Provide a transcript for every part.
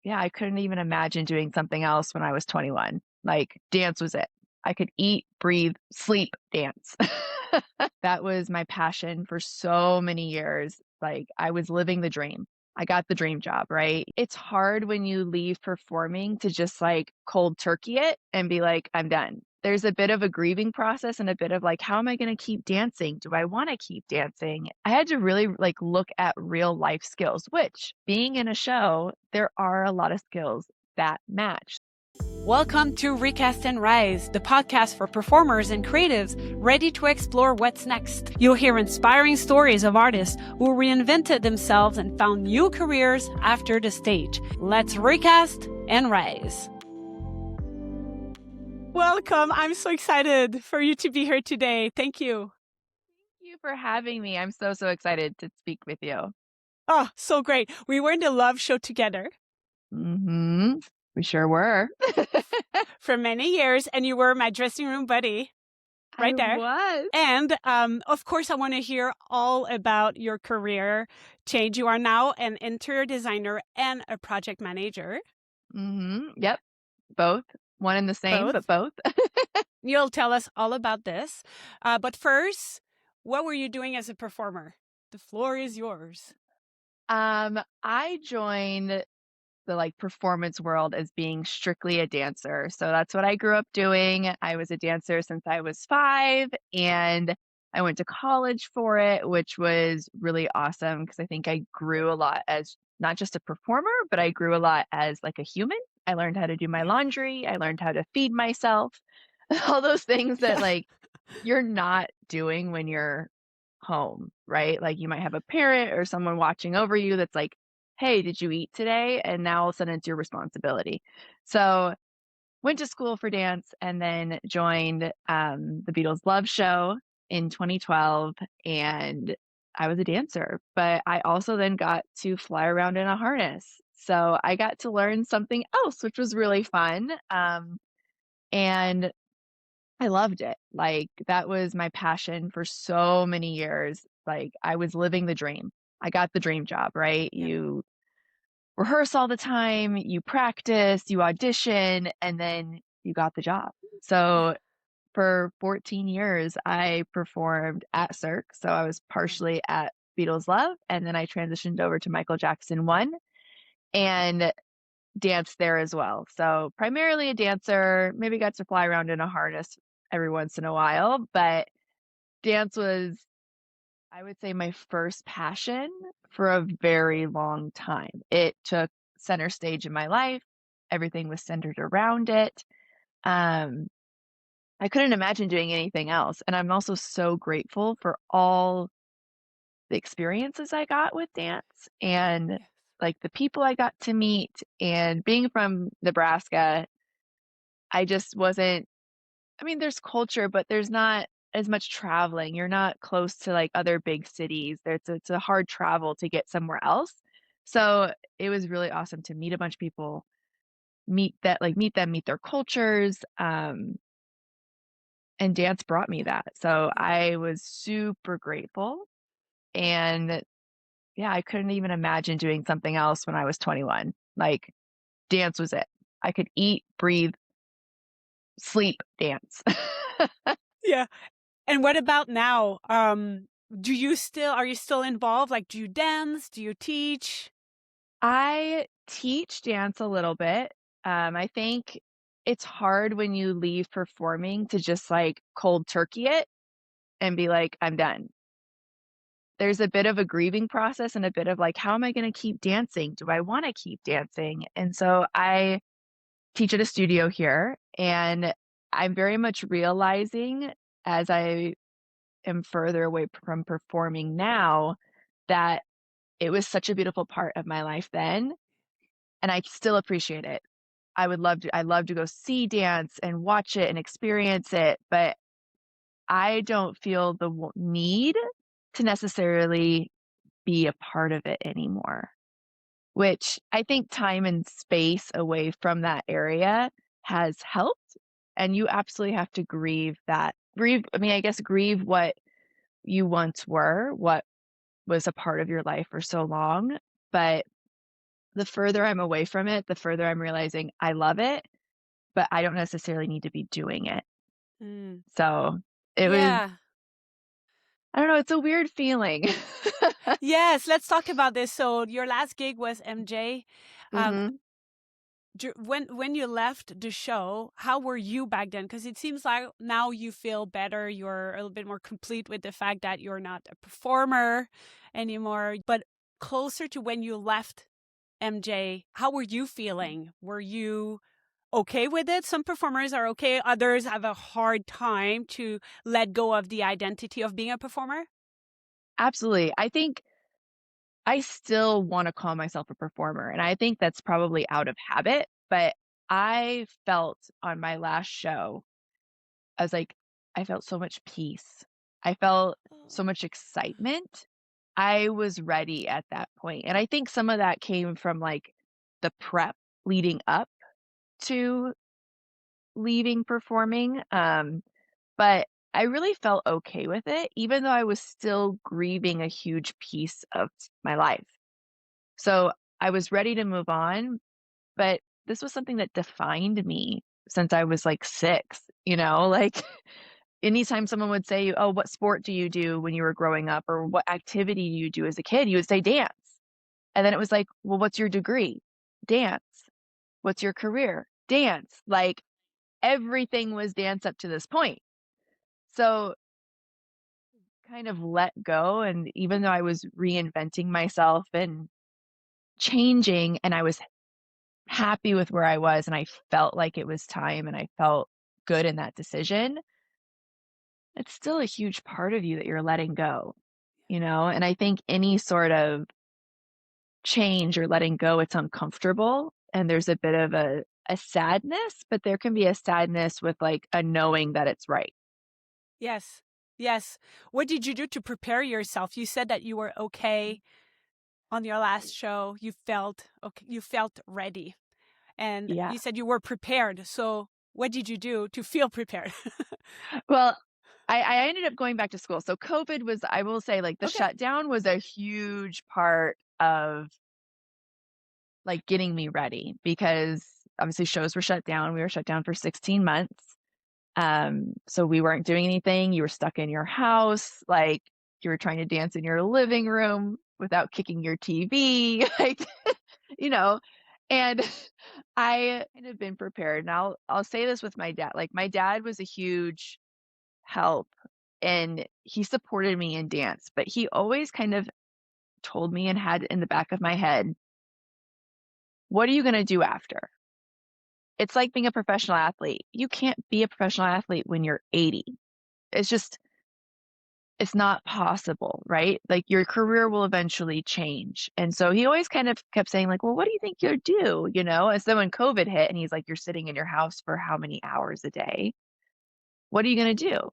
yeah, I couldn't even imagine doing something else when I was 21. Like, dance was it. I could eat, breathe, sleep, dance. That was my passion for so many years. Like, I was living the dream. I got the dream job, right? It's hard when you leave performing to just like cold turkey it and be like, I'm done. There's a bit of a grieving process and a bit of like, how am I going to keep dancing? Do I want to keep dancing? I had to really like look at real life skills, which being in a show, there are a lot of skills that match. Welcome to Recast and Rise, the podcast for performers and creatives ready to explore what's next. You'll hear inspiring stories of artists who reinvented themselves and found new careers after the stage. Let's recast and rise. Welcome. I'm so excited for you to be here today. Thank you. Thank you for having me. I'm so excited to speak with you. Oh, so great. We were in the Love show together. We sure were. For many years, and you were my dressing room buddy. Right there. Was. And of course, I want to hear all about your career change. You are now an interior designer and a project manager. Yep. Both. One and the same, but both. You'll tell us all about this. But first, what were you doing as a performer? The floor is yours. I joined the like performance world as being strictly a dancer. So that's what I grew up doing. I was a dancer since I was 5, and I went to college for it, which was really awesome because I think I grew a lot as not just a performer, but I grew a lot as like a human. I learned how to do my laundry. I learned how to feed myself. All those things that like you're not doing when you're home, right? Like you might have a parent or someone watching over you that's like, hey, did you eat today? And now all of a sudden it's your responsibility. So went to school for dance and then joined the Beatles LOVE show in 2012. And I was a dancer, but I also then got to fly around in a harness. So I got to learn something else, which was really fun. And I loved it. Like, that was my passion for so many years. Like, I was living the dream. I got the dream job, right? Yeah. You rehearse all the time, you practice, you audition, and then you got the job. So for 14 years, I performed at Cirque. So I was partially at Beatles Love, and then I transitioned over to Michael Jackson 1 and danced there as well. So primarily a dancer, maybe got to fly around in a harness every once in a while, but dance was, I would say, my first passion for a very long time. It took center stage in my life. Everything was centered around it. Um, I couldn't imagine doing anything else. And I'm also so grateful for all the experiences I got with dance and like the people I got to meet. And being from Nebraska, I just wasn't, I mean, there's culture, but there's not as much traveling. You're not close to like other big cities. It's a hard travel to get somewhere else. So it was really awesome to meet a bunch of people, meet them, meet their cultures. And dance brought me that. So I was super grateful. And yeah, I couldn't even imagine doing something else when I was 21. Like, dance was it. I could eat, breathe, sleep, dance. Yeah. And what about now? Are you still involved? Like, do you dance? Do you teach? I teach dance a little bit. I think it's hard when you leave performing to just like cold turkey it and be like, I'm done. There's a bit of a grieving process and a bit of like, how am I going to keep dancing? Do I want to keep dancing? And so I teach at a studio here, and I'm very much realizing as I am further away from performing now that it was such a beautiful part of my life then, and I still appreciate it. I love to go see dance and watch it and experience it, but I don't feel the need to necessarily be a part of it anymore, which I think time and space away from that area has helped. And you absolutely have to grieve that. I guess grieve what you once were, what was a part of your life for so long. But the further I'm away from it, the further I'm realizing I love it, but I don't necessarily need to be doing it. Mm. So it was, Yeah. I don't know, it's a weird feeling. Yes, let's talk about this. So your last gig was MJ. Um, hmm when you left the show, how were you back then? Because it seems like now you feel better. You're a little bit more complete with the fact that you're not a performer anymore. But closer to when you left MJ, how were you feeling? Were you okay with it? Some performers are okay. Others have a hard time to let go of the identity of being a performer. Absolutely. I think I still want to call myself a performer, and I think that's probably out of habit, but I felt on my last show, I was like, I felt so much peace. I felt so Oh. much excitement. I was ready at that point. And I think some of that came from like the prep leading up to leaving performing. But I really felt okay with it, even though I was still grieving a huge piece of my life. So I was ready to move on, but this was something that defined me since I was like 6, like anytime someone would say, "Oh, what sport do you do when you were growing up?" or "What activity do you do as a kid?" You would say dance. And then it was like, "Well, what's your degree?" Dance. "What's your career?" Dance. Like everything was dance up to this point. So kind of let go. And even though I was reinventing myself and changing, and I was happy with where I was, and I felt like it was time and I felt good in that decision, it's still a huge part of you that you're letting go, And I think any sort of change or letting go, it's uncomfortable and there's a bit of a sadness, but there can be a sadness with like a knowing that it's right. Yes. Yes. What did you do to prepare yourself? You said that you were okay on your last show. You felt okay, you felt ready. And Yeah. you said you were prepared. So what did you do to feel prepared? Well, I ended up going back to school. So COVID was, I will say, like the Okay. shutdown was a huge part of like getting me ready because obviously shows were shut down. We were shut down for 16 months. So we weren't doing anything. You were stuck in your house, like you were trying to dance in your living room without kicking your TV, like, you know, and I kind of been prepared. And I'll say this with my dad. Like my dad was a huge help and he supported me in dance, but he always kind of told me and had in the back of my head, what are you going to do after? It's like being a professional athlete. You can't be a professional athlete when you're 80. It's just it's not possible, right? Like your career will eventually change. And so he always kind of kept saying like, "Well, what do you think you'll do?" And so when COVID hit and he's like, "You're sitting in your house for how many hours a day? What are you going to do?"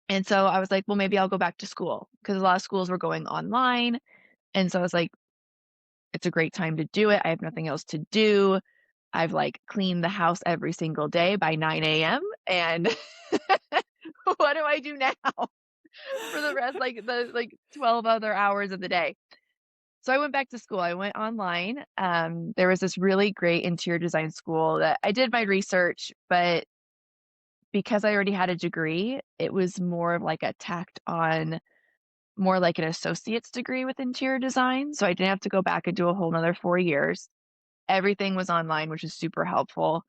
And so I was like, "Well, maybe I'll go back to school," because a lot of schools were going online. And so I was like, "It's a great time to do it. I have nothing else to do. I've like cleaned the house every single day by 9 a.m. And what do I do now for the rest, like the like 12 other hours of the day?" So I went back to school. I went online. There was this really great interior design school that I did my research, but because I already had a degree, it was more of like a tacked on, more like an associate's degree with interior design. So I didn't have to go back and do a whole nother 4 years. Everything was online, which is super helpful.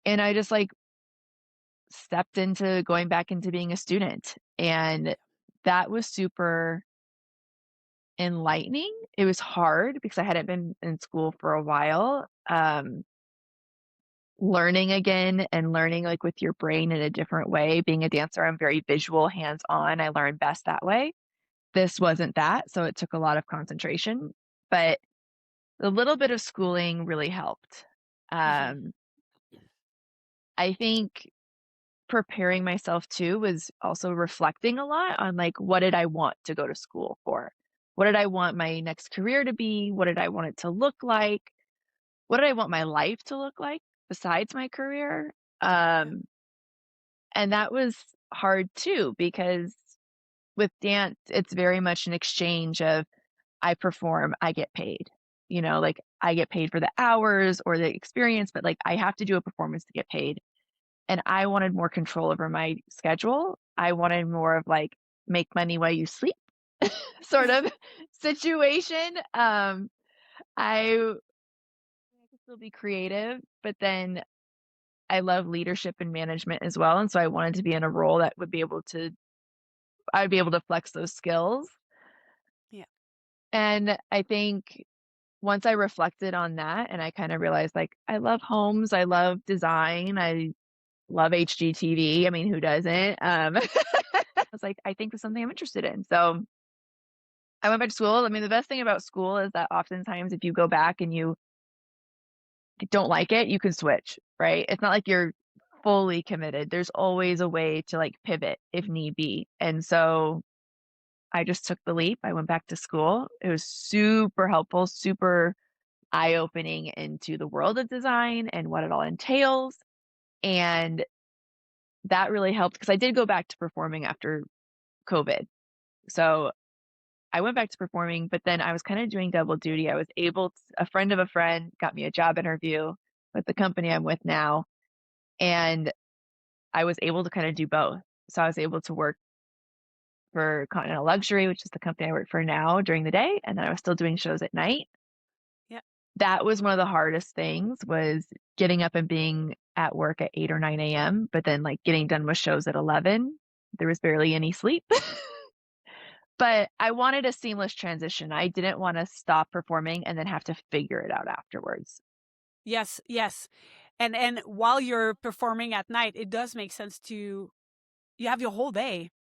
And I just like stepped into going back into being a student. And that was super enlightening. It was hard because I hadn't been in school for a while. Learning again and learning like with your brain in a different way. Being a dancer, I'm very visual, hands-on. I learn best that way. This wasn't that, so it took a lot of concentration, but a little bit of schooling really helped. Mhm. Um, I think preparing myself too was also reflecting a lot on like what did I want to go to school for? What did I want my next career to be? What did I want it to look like? What did I want my life to look like besides my career? Yeah. Um, and that was hard too because with dance, it's very much an exchange of I perform, I get paid. like I get paid for the hours or the experience, but like I have to do a performance to get paid. And I wanted more control over my schedule. I wanted more of like make money while you sleep sort of situation. I could still be creative, but then I love leadership and management as well. And so I wanted to be in a role that I'd be able to flex those skills. Yeah. And I think once I reflected on that and I kind of realized like I love homes, I love design, I love HGTV. I mean, who doesn't? I was like, I think it's something I'm interested in. So I went back to school. I mean, the best thing about school is that oftentimes if you go back and you don't like it, you can switch, right? It's not like you're fully committed. There's always a way to like pivot if need be. And so I just took the leap. I went back to school. It was super helpful, super eye-opening into the world of design and what it all entails. And that really helped because I did go back to performing after COVID. So I went back to performing, but then I was kind of doing double duty. I was able to, a friend of a friend got me a job interview with the company I'm with now, and I was able to kind of do both. So I was able to work for Continental Luxury, which is the company I work for now during the day, and then I was still doing shows at night. Yeah. That was one of the hardest things was getting up and being at work at 8 or 9 a.m., but then like getting done with shows at 11. There was barely any sleep. But I wanted a seamless transition. I didn't want to stop performing and then have to figure it out afterwards. Yes, yes. And while you're performing at night, it does make sense to you have your whole day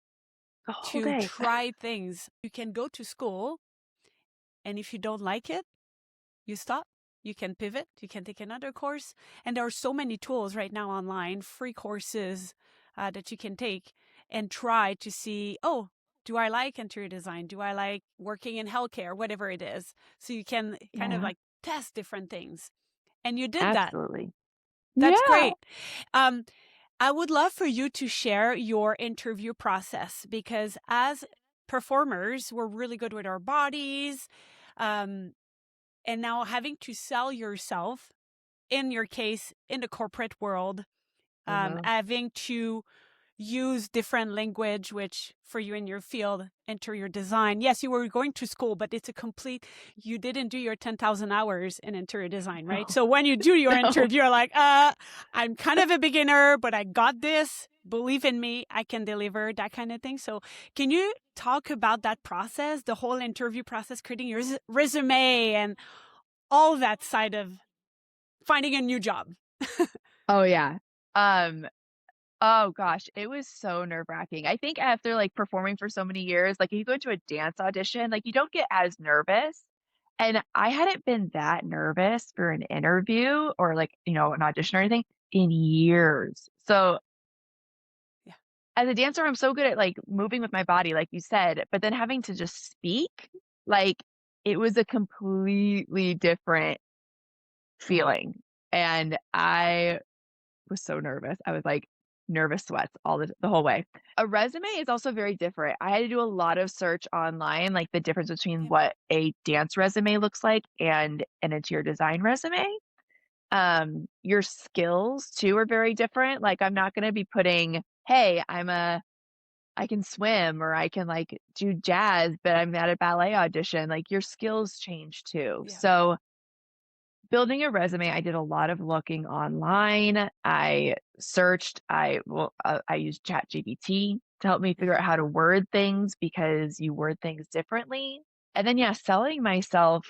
The whole to day. try things. You can go to school, and if you don't like it, you stop. You can pivot. You can take another course. And there are so many tools right now online, free courses that you can take and try to see, oh, do I like interior design? Do I like working in healthcare? Whatever it is. So you can kind of Yeah, like test different things. And you did that. absolutely. That's Yeah. great. Um, I would love for you to share your interview process because as performers, we're really good with our bodies. Um, and now having to sell yourself, in your case, in the corporate world, Uh-huh. having to use different language, which for you in your field, interior design, yes, you were going to school, but it's a complete, you didn't do your 10,000 hours in interior design, right? No, So when you do your no. interview, you're like, I'm kind of a beginner, but I got this. Believe in me, I can deliver, that kind of thing. So can you talk about that process, the whole interview process, creating your resume and all that side of finding a new job? Oh yeah. Um, oh gosh, it was so nerve-wracking. I think after like performing for so many years, like if you go to a dance audition, like you don't get as nervous. And I hadn't been that nervous for an interview or like, an audition or anything in years. So Yeah. as a dancer, I'm so good at like moving with my body, like you said, but then having to just speak, like it was a completely different feeling. And I was so nervous. I was like nervous sweats the whole way. A resume is also very different. I had to do a lot of search online, like the difference between Yeah. what a dance resume looks like and an interior design resume. Your skills too are very different. Like I'm not going to be putting, hey, I can swim or I can like do jazz, but I'm at a ballet audition. Like your skills change too. Yeah. So building a resume, I did a lot of looking online. I searched, I used ChatGPT to help me figure out Mhm. how to word things because you word things differently. And then yeah, selling myself,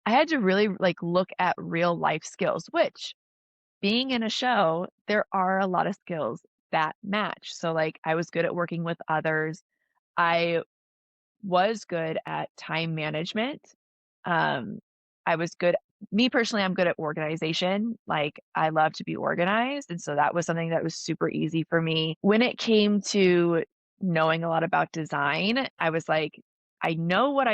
I had to really like look at real life skills, which being in a show, there are a lot of skills that match. So like I was good at working with others. I was good at time management. Um, I was good me personally, I'm good at organization. Like I love to be organized. And so that was something that was super easy for me. When it came to knowing a lot about design, I was like, I know what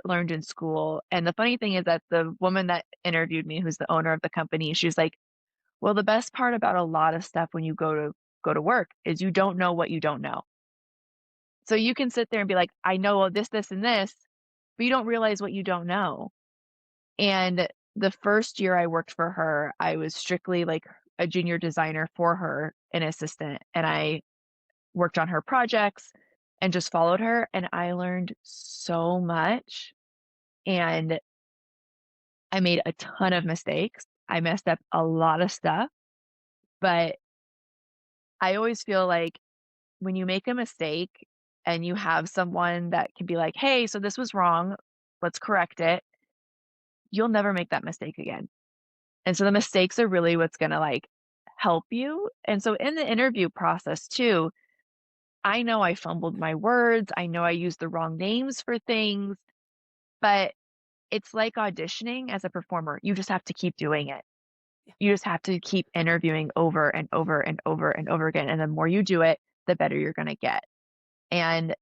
learned in school. And the funny thing is that the woman that interviewed me, who's the owner of the company, she was like, well, the best part about a lot of stuff when you go to work is you don't know what you don't know. So you can sit there and be like, I know this, this, and this, but you don't realize what you don't know. And the first year I worked for her, I was strictly like a junior designer for her, an assistant, and I worked on her projects and just followed her, and I learned so much, and I made a ton of mistakes. I messed up a lot of stuff, but I always feel like when you make a mistake and you have someone that can be like, "Hey, so this was wrong. Let's correct it." You'll never make that mistake again. And so the mistakes are really what's gonna, like, help you. And so in the interview process too, I know I fumbled my words, I know I used the wrong names for things, but it's like auditioning as a performer. You just have to keep doing it. Yeah. You just have to keep interviewing over and over and over and over again, and the more you do it, the better you're gonna get. And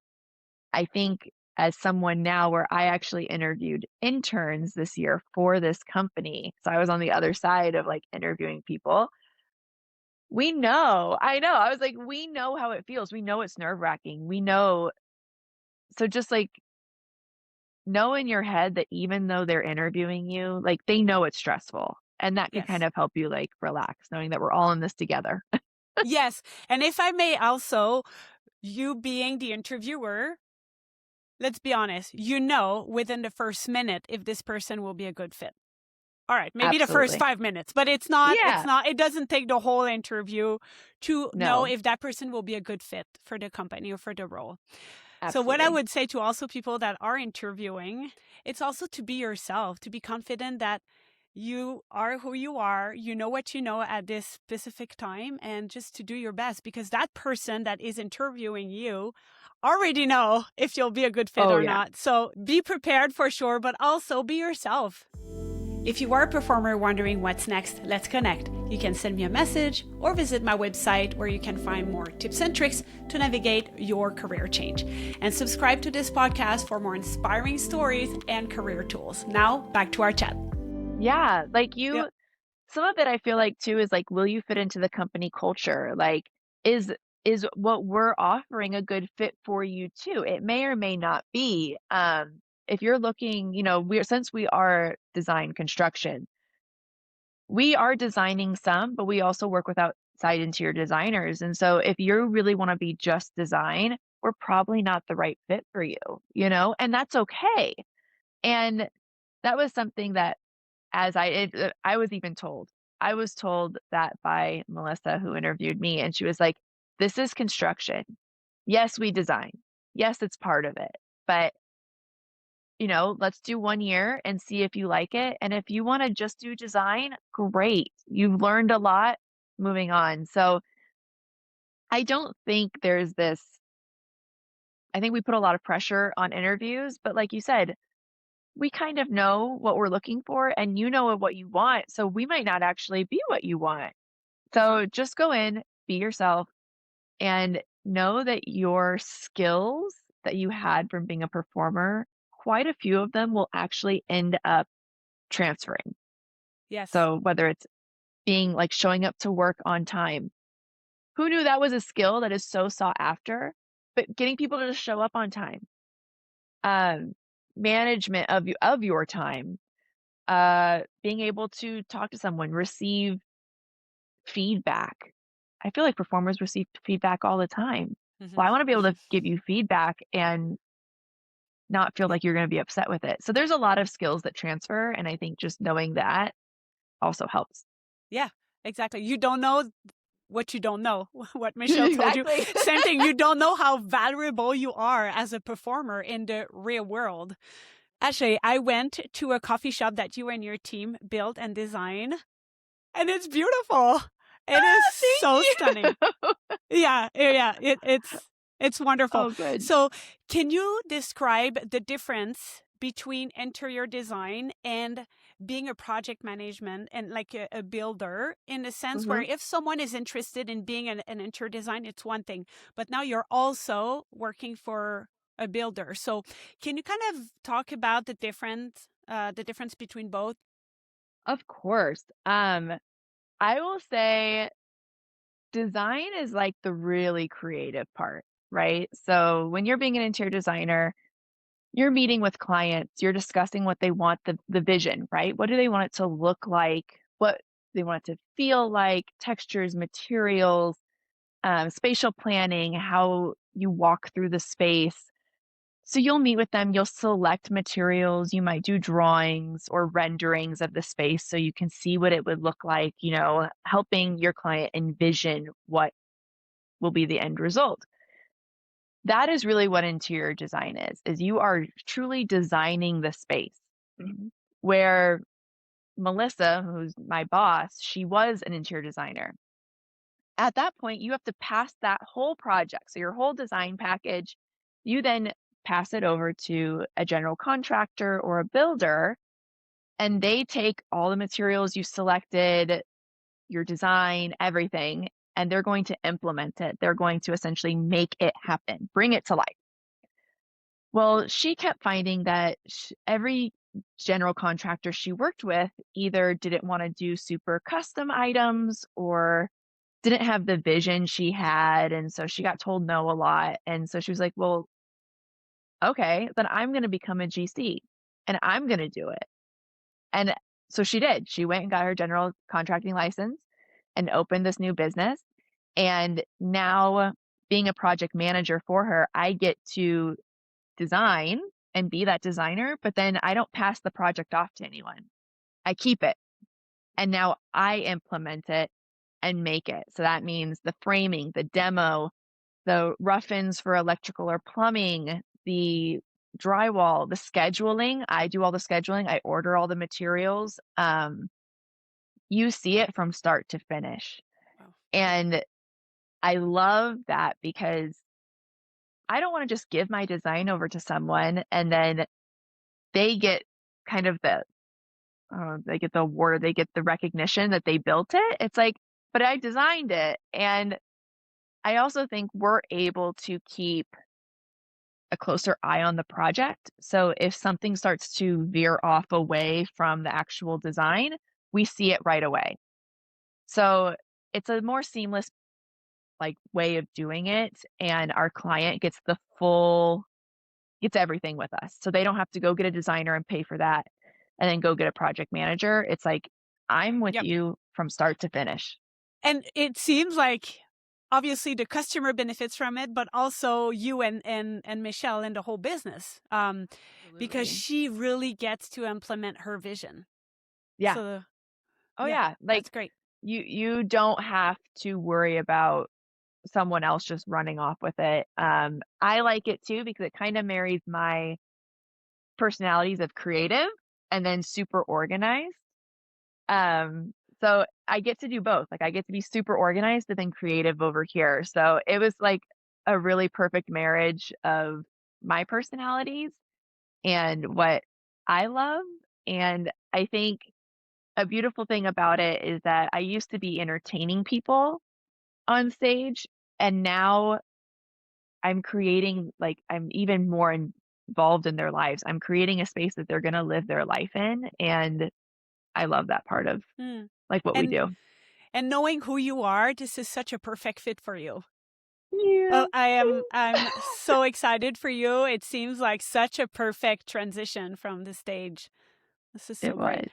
I think as someone now where I actually interviewed interns this year for this company, so I was on the other side of, like, interviewing people. We know, I know, I was like, "We know how it feels, we know it's nerve-wracking, we know." So just, like, know in your head that even though they're interviewing you, like, they know it's stressful, and that can kind Yes. of help you, like, relax knowing that we're all in this together. Yes. And if I may also, you being the interviewer, let's be honest, you know within the first minute if this person will be a good fit. All right, maybe the first Absolutely. 5 minutes, but Yeah. it doesn't take the whole interview to know No. if that person will be a good fit for the company or for the role. So what I Absolutely. would say to also people that are interviewing, it's also to be yourself, to be confident that you are who you know what you know at this specific time, and just to do your best because that person that is interviewing you already know if you'll be a good fit Oh, or yeah. not. So be prepared for sure, but also be yourself. If you are a performer wondering what's next, let's connect. You can send me a message or visit my website where you can find more tips and tricks to navigate your career change. And subscribe to this podcast for more inspiring stories and career tools. Now, back to our chat. Yeah, like, Yep. some of it I feel like too is, like, will you fit into the company culture? Like, is what we're offering a good fit for you too? It may or may not be. If you're looking, we're since we are design construction, we are designing some, but we also work with outside interior designers. And so if you really want to be just design, we're probably not the right fit for you, and that's okay. And that was something that I was even told. I was told that by Melissa who interviewed me, and she was like, "This is construction. Yes, we design. Yes, it's part of it. But, let's do 1 year and see if you like it, and if you wanna just do design, great. You've learned a lot, moving on." So, I don't think there's this I think we put a lot of pressure on interviews, but like you said, we kind of know what we're looking for, and you know what you want, so we might not actually be what you want. Mhm. So just go in, be yourself, and know that your skills that you had from being a performer, quite a few of them will actually end up transferring. Yes. So whether it's being like showing up to work on time, who knew that was a skill that is so sought after? But getting people to just show up on time, um, management of your time, being able to talk to someone, receive feedback. I feel like performers receive feedback all the time. Well, Mhm. I wanna be able to give you feedback and not feel like you're gonna be upset with it. So there's a lot of skills that transfer, and I think just knowing that also helps. Yeah, exactly. You don't know what you don't know, what Michelle told you. Exactly. Same thing, you don't know how valuable you are as a performer in the real world. Actually, I went to a coffee shop that you and your team built and designed, and it's beautiful. It is so Thank stunning. you. Yeah, it's wonderful. Oh, good. So, can you describe the difference between interior design and being a project management and like a builder in the sense where Mhm. if someone is interested in being an interior design, it's one thing, but now you're also working for a builder. So, can you kind of talk about the difference between both? Of course. I will say design is like the really creative part, right? So when you're being an interior designer, you're meeting with clients, you're discussing what they want, the vision, right? What do they want it to look like? What they want it to feel like, textures, materials, spatial planning, how you walk through the space. So you'll meet with them, you'll select materials, you might do drawings or renderings of the space so you can see what it would look like, helping your client envision what will be the end result. That is really what interior design is you are truly designing the space. Mhm. Where Melissa, who's my boss, she was an interior designer. At that point, you have to pass that whole project. So your whole design package, you then pass it over to a general contractor or a builder, and they take all the materials you selected, your design, everything, and they're going to implement it. They're going to essentially make it happen, bring it to life. Well, she kept finding that every general contractor she worked with either didn't want to do super custom items or didn't have the vision she had. And so she got told no a lot. And so she was like, well, okay, then I'm going to become a GC and I'm going to do it. And so she did. She went and got her general contracting license and opened this new business. And now, being a project manager for her, I get to design and be that designer, but then I don't pass the project off to anyone. I keep it. And now I implement it and make it. So that means the framing, the demo, the rough-ins for electrical or plumbing, the drywall, the scheduling. I do all the scheduling. I order all the materials. You see it from start to finish. Wow. And I love that because I don't want to just give my design over to someone and then they get kind of they get the award, they get the recognition that they built it. It's like, but I designed it. And I also think we're able to keep a closer eye on the project. So if something starts to veer off away from the actual design, we see it right away. So it's a more seamless way of doing it. And our client gets everything with us. So they don't have to go get a designer and pay for that and then go get a project manager. It's like, I'm with Yep. you from start to finish. And it seems like obviously the customer benefits from it, but also you and Michelle and the whole business, because Absolutely. she really gets to implement her vision. Yeah. So Oh yeah, yeah. that's great. You don't have to worry about someone else just running off with it. I like it too because it kind of marries my personalities of creative and then super organized. Um, so I get to do both. Like I get to be super organized but then creative over here. So it was like a really perfect marriage of my personalities and what I love. And I think a beautiful thing about it is that I used to be entertaining people on stage and now I'm even more involved in their lives. I'm creating a space that they're gonna live their life in, and I love that part of, Mm. what we And do. and knowing who you are, this is such a perfect fit for you. Yeah, Well, I'm so excited for you. It seems like such a perfect transition from the stage. This is it so great.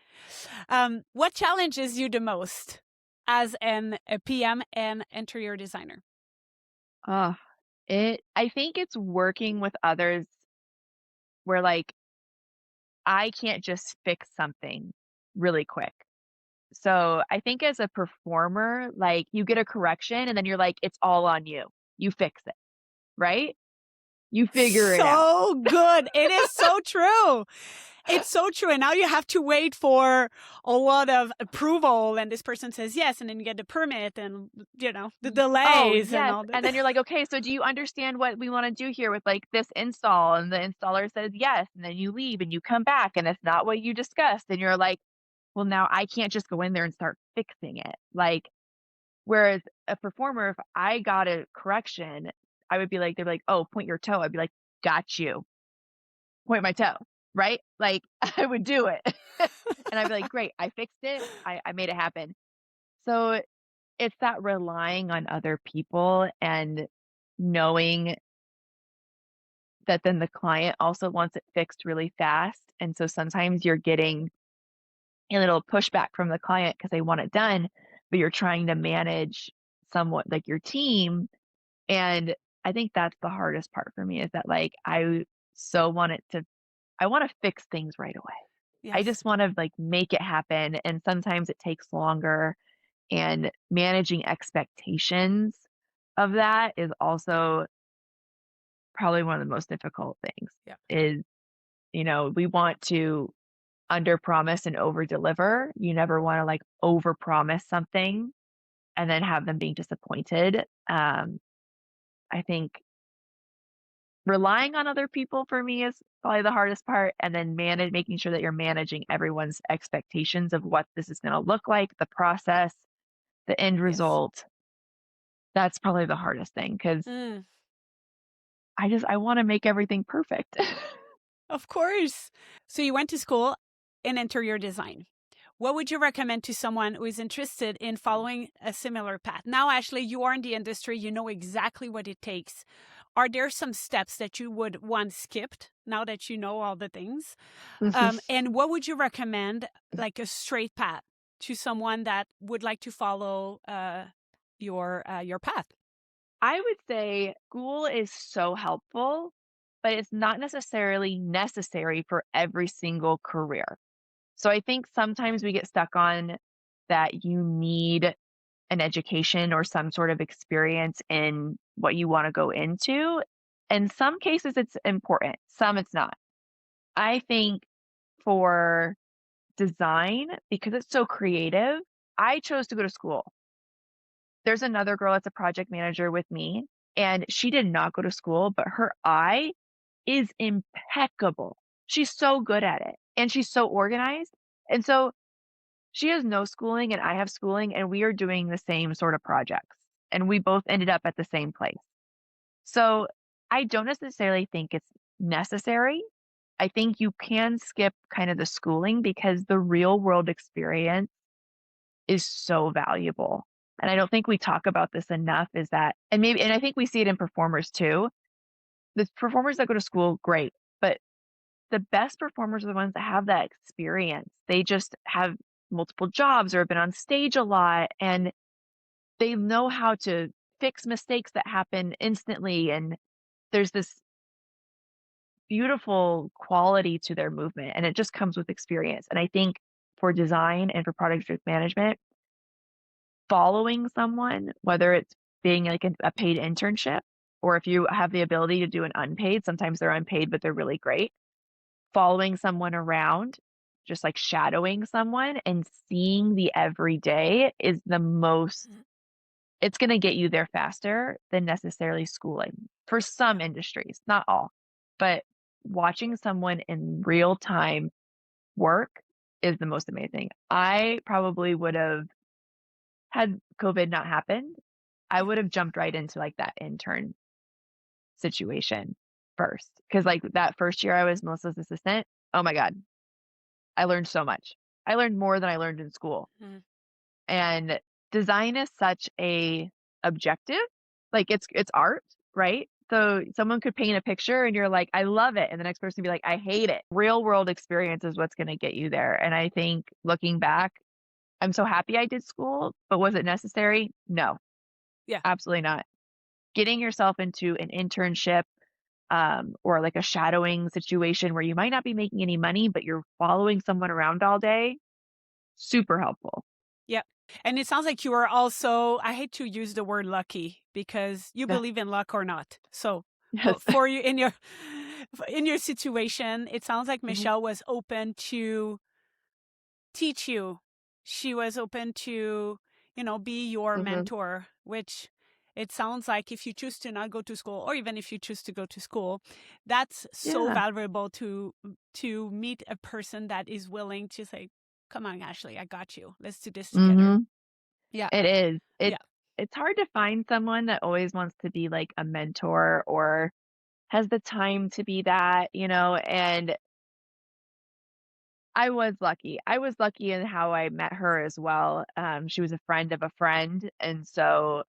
was. What challenges you the most as a PM and interior designer? Oh, I think it's working with others where, I can't just fix something really quick. So, I think as a performer, you get a correction and then you're like, "It's all on you. You fix it." Right? You figure it out. So good. It is so true. It's so true. And now you have to wait for a lot of approval, and this person says yes, and then you get the permit and, the Oh, delays and yes, all that. and then you're like, "Okay, so do you understand what we wanna do here with, this install?" And the installer says, "Yes," and then you leave and you come back and it's not what you discussed, and you're like, "Well, now I can't just go in there and start fixing it." Whereas a performer, if I got a correction, I would be like they'd be like, "Oh, point your toe." I'd be like, "Got you. Point my toe." Right? I would do it. And I'd be like, "Great, I fixed it. I made it happen." So it's that relying on other people and knowing that then the client also wants it fixed really fast. And so sometimes you're getting a little pushback from the client because they want it done, but you're trying to manage somewhat like your team. And I think that's the hardest part for me is that like so want it to I want to fix things right away. I Yes. just want to like make it happen. And sometimes it takes longer and managing expectations of that is also probably one of the most difficult things Yeah. is, we want to under promise and over deliver. You never want to like over promise something and then have them being disappointed. I think relying on other people for me is probably the hardest part. And then making sure that you're managing everyone's expectations of what this is going to look like, the process, the end Yes. result. That's probably the hardest thing because Mm, I want to make everything perfect. of course. So you went to school in interior design. What would you recommend to someone who is interested in following a similar path? Now, Ashley, you are in the industry, you know exactly what it takes. Are there some steps that you would want skipped now that you know all the things? And what would you recommend, like a straight path, to someone that would like to follow your path? I would say school is so helpful, but it's not necessarily necessary for every single career. So I think sometimes we get stuck on that you need an education or some sort of experience in what you want to go into. In some cases, it's important, some it's not. I think for design, because it's so creative, I chose to go to school. There's another girl that's a project manager with me, and she did not go to school, but her eye is impeccable. She's so good at it, and she's so organized. And so she has no schooling, and I have schooling, and we are doing the same sort of projects, and we both ended up at the same place. So I don't necessarily think it's necessary. I think you can skip kind of the schooling because the real world experience is so valuable. And I don't think we talk about this enough is that, and I think we see it in performers too. The performers that go to school, great, but the best performers are the ones that have that experience. They just have multiple jobs or have been on stage a lot and they know how to fix mistakes that happen instantly. And there's this beautiful quality to their movement and it just comes with experience. And I think for design and for product management, following someone, whether it's being like a paid internship or if you have the ability to do an unpaid, sometimes they're unpaid, but they're really great. Following someone around, just like shadowing someone and seeing the everyday is the most, Mm, it's going to get you there faster than necessarily schooling for yeah. some industries, not all. But watching someone in real time work is the most amazing. I probably would have had COVID not happened, I Yeah. would have jumped right into like that intern situation first. Cause like that first year I was Melissa's assistant. Oh my God. I learned so much. I learned more than I learned in school. Mm, And design is such a objective. Like it's art, right? So someone could paint a picture and you're like, I love it. And the next person be like, I hate it. Real world experience is what's going to get you there. And I think looking back, I'm so happy I did school, but was it necessary? No, yeah. absolutely not. Getting yourself into an internship or like a shadowing situation where you might not be making any money, but you're following someone around all day, super helpful. Yeah. And it sounds like you are also, I hate to use the word lucky because you Yeah. believe in luck or not. So Yes. for you in your situation, it sounds like Mhm. Michelle was open to teach you. She was open to, be your Mhm. mentor, which it sounds like if you choose to not go to school or even if you choose to go to school, that's so Yeah. valuable to meet a person that is willing to say, "Come on, Ashley, I got you. Let's do this together." Mhm. Yeah. It is. Yeah. It's hard to find someone that always wants to be like a mentor or has the time to be that, and I was lucky. I was lucky in how I met her as well. She was a friend of a friend, and so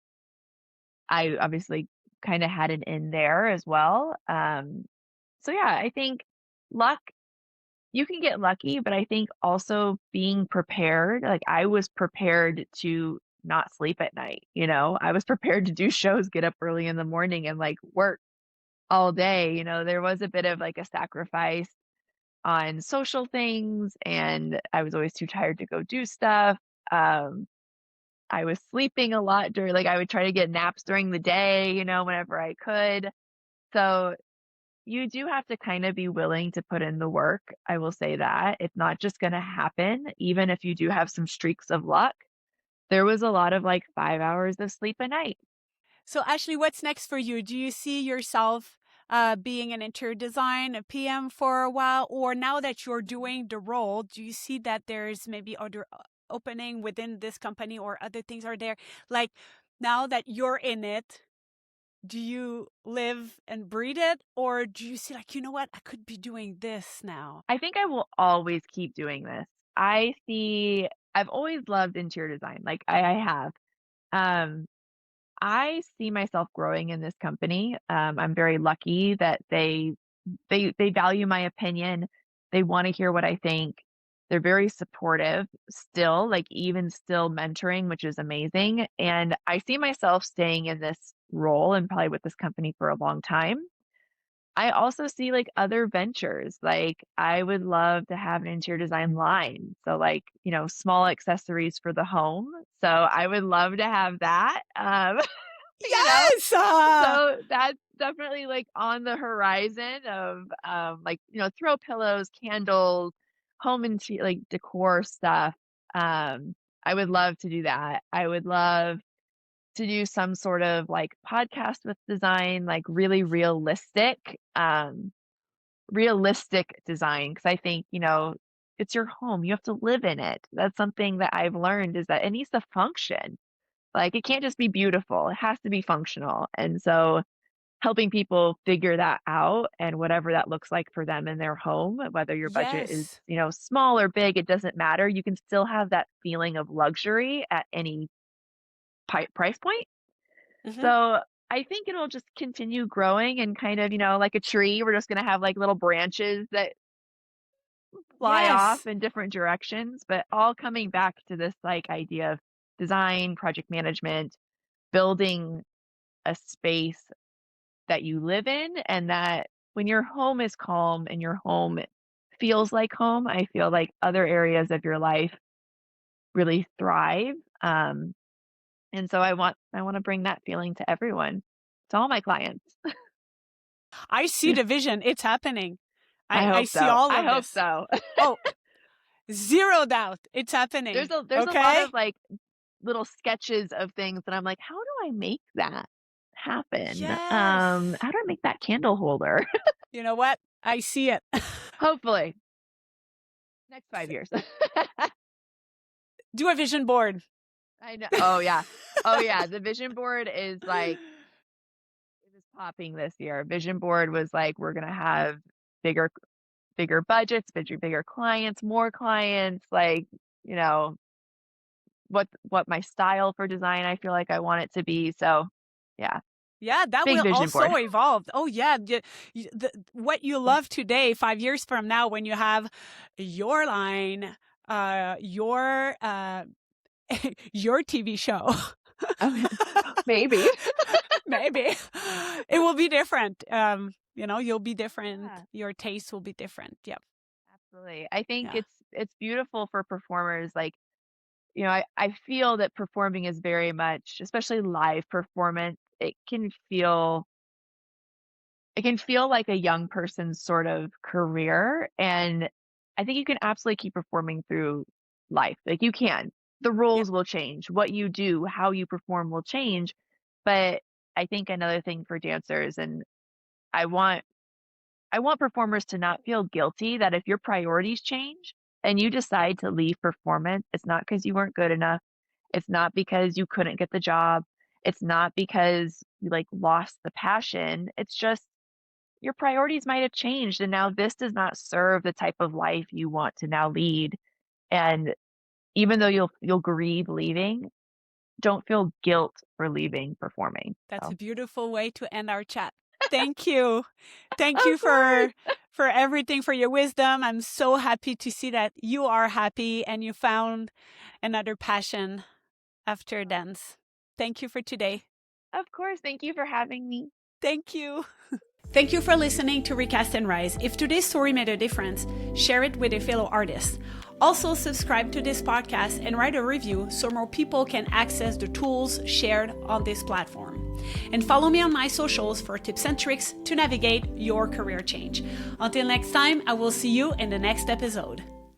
I obviously kind of had an in there as well. So yeah, I think luck, you can get lucky, but I think also being prepared, like I was prepared to not sleep at night, you know? I was prepared to do shows, get up early in the morning and like work all day, you know? There was a bit of like a sacrifice on social things and I was always too tired to go do stuff. Um, I was sleeping a lot during like I would try to get naps during the day, you know, whenever I could. So you do have to kind of be willing to put in the work. I will say that. It's not just going to happen, even if you do have some streaks of luck. There was a lot of like 5 hours of sleep a night. So, Ashley, what's next for you? Do you see yourself being an interior design, a PM for a while? Or now that you're doing the role, do you see that there's maybe other opening within this company or other things are there? Like now that you're in it, do you live and breathe it? Or do you see like, you know what, I could be doing this now? I think I will always keep doing this. I've always loved interior design. Like I have. Um, I see myself growing in this company. I'm very lucky that they value my opinion. They want to hear what I think. They're very supportive still, like even still mentoring, which is amazing. And I see myself staying in this role and probably with this company for a long time. I also see like other ventures. Like I would love to have an interior design line. So like, you know, small accessories for the home. So I would love to have that. You know, Yes! so that's definitely like on the horizon of like, you know, throw pillows, candles, home and like decor stuff. I would love to do that. I would love to do some sort of like podcast with design, like really realistic design. Cause I think, you know, it's your home. You have to live in it. That's something that I've learned is that it needs to function. Like it can't just be beautiful. It has to be functional. And so helping people figure that out and whatever that looks like for them in their home, whether your budget is, Yes. you know, small or big, it doesn't matter. You can still have that feeling of luxury at any price point. Hmm. So I think it'll just continue growing and kind of, you know, like a tree, we're just going to have like little branches that fly off Yes. in different directions, but all coming back to this like idea of design, project management, building a space that you live in and that when your home is calm and your home feels like home, I feel like other areas of your life really thrive. And so I want to bring that feeling to everyone, to all my clients. I see the vision. It's happening. I I hope see so. all I of hope this. so. Oh, zero doubt. It's there's happening. a lot Okay? of like little sketches of things that I'm like, how do I make that happen? Yes. How do I make that candle holder? You know what? I see it. Hopefully, next 5 years. Do a vision board. I know. Oh yeah. Oh yeah. The vision board is like it was popping this year. Vision board was like we're gonna have bigger bigger budgets, bigger clients, more clients, like, you know, what my style for design I feel like I want it to be. So yeah, Yeah, that big will vision board. also evolve. Oh, yeah. What you love today, 5 years from now, when you have your line, your your TV show, Oh yeah. Maybe. maybe it will be different. You'll be different. Yeah, Your taste will be different. Yep. absolutely. I think Yeah. it's beautiful for performers. Like, you know, I feel that performing is very much, especially live performance, it can feel like a young person's sort of career. And I think you can absolutely keep performing through life. Like you can. The Yep. rules will change. What you do, how you perform will change. But I think another thing for dancers, and I want I want performers to not feel guilty that if your priorities change and you decide to leave performance, it's not because you weren't good enough. It's not because you couldn't get the job. It's not because you like lost the passion. It's just your priorities might have changed and now this does not serve the type of life you want to now lead. And even though you'll grieve leaving, don't feel guilt for leaving performing. That's So a beautiful way to end our chat. Thank you. Thank you Of course. for everything, for your wisdom. I'm so happy to see that you are happy and you found another passion after dance. Thank you for today. Of course. Thank you for having me. Thank you. Thank you for listening to Recast and Rise. If today's story made a difference, share it with a fellow artist. Also, subscribe to this podcast and write a review so more people can access the tools shared on this platform. And follow me on my socials for tips and tricks to navigate your career change. Until next time, I will see you in the next episode.